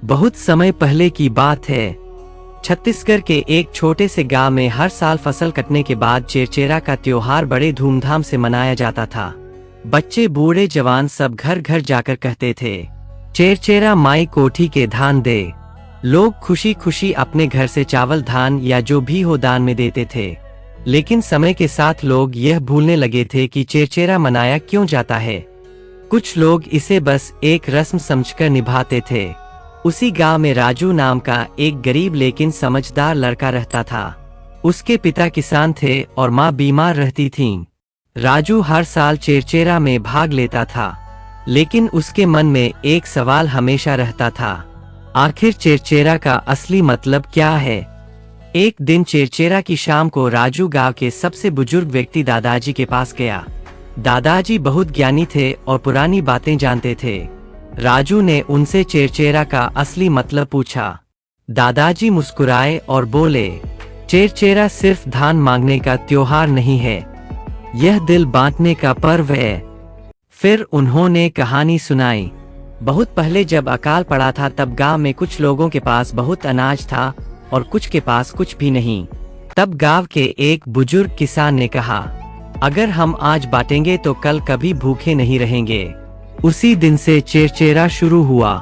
बहुत समय पहले की बात है। छत्तीसगढ़ के एक छोटे से गांव में हर साल फसल कटने के बाद चेरचेरा का त्योहार बड़े धूमधाम से मनाया जाता था। बच्चे बूढ़े जवान सब घर घर जाकर कहते थे, चेरचेरा माई कोठी के धान दे। लोग खुशी खुशी अपने घर से चावल धान या जो भी हो दान में देते थे। लेकिन समय के साथ लोग यह भूलने लगे थे कि चेरचेरा मनाया क्यों जाता है। कुछ लोग इसे बस एक रस्म समझकर निभाते थे। उसी गांव में राजू नाम का एक गरीब लेकिन समझदार लड़का रहता था। उसके पिता किसान थे और माँ बीमार रहती थीं। राजू हर साल चेरचेरा में भाग लेता था, लेकिन उसके मन में एक सवाल हमेशा रहता था, आखिर चेरचेरा का असली मतलब क्या है। एक दिन चेरचेरा की शाम को राजू गांव के सबसे बुजुर्ग व्यक्ति दादाजी के पास गया। दादाजी बहुत ज्ञानी थे और पुरानी बातें जानते थे। राजू ने उनसे चेरचेरा का असली मतलब पूछा। दादाजी मुस्कुराए और बोले, चेरचेरा सिर्फ धान मांगने का त्योहार नहीं है, यह दिल बांटने का पर्व है। फिर उन्होंने कहानी सुनाई। बहुत पहले जब अकाल पड़ा था तब गांव में कुछ लोगों के पास बहुत अनाज था और कुछ के पास कुछ भी नहीं। तब गांव के एक बुजुर्ग किसान ने कहा, अगर हम आज बांटेंगे तो कल कभी भूखे नहीं रहेंगे। उसी दिन से चेरचेरा शुरू हुआ।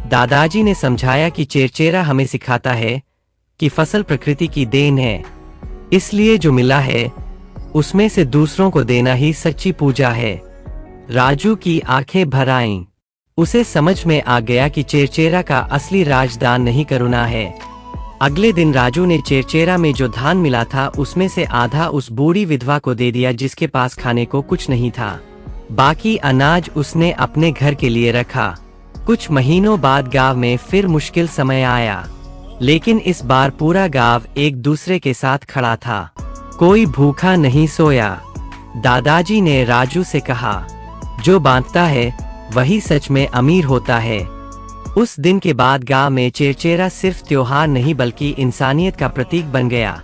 दादाजी ने समझाया कि चेरचेरा हमें सिखाता है कि फसल प्रकृति की देन है, इसलिए जो मिला है उसमें से दूसरों को देना ही सच्ची पूजा है। राजू की आंखें भर आईं। उसे समझ में आ गया कि चेरचेरा का असली राजदान नहीं करुणा है। अगले दिन राजू ने चेरचेरा में जो धान मिला था उसमें से आधा उस बूढ़ी विधवा को दे दिया जिसके पास खाने को कुछ नहीं था। बाकी अनाज उसने अपने घर के लिए रखा। कुछ महीनों बाद गांव में फिर मुश्किल समय आया, लेकिन इस बार पूरा गांव एक दूसरे के साथ खड़ा था। कोई भूखा नहीं सोया। दादाजी ने राजू से कहा, जो बांटता है वही सच में अमीर होता है। उस दिन के बाद गांव में चेरचेरा सिर्फ त्योहार नहीं बल्कि इंसानियत का प्रतीक बन गया।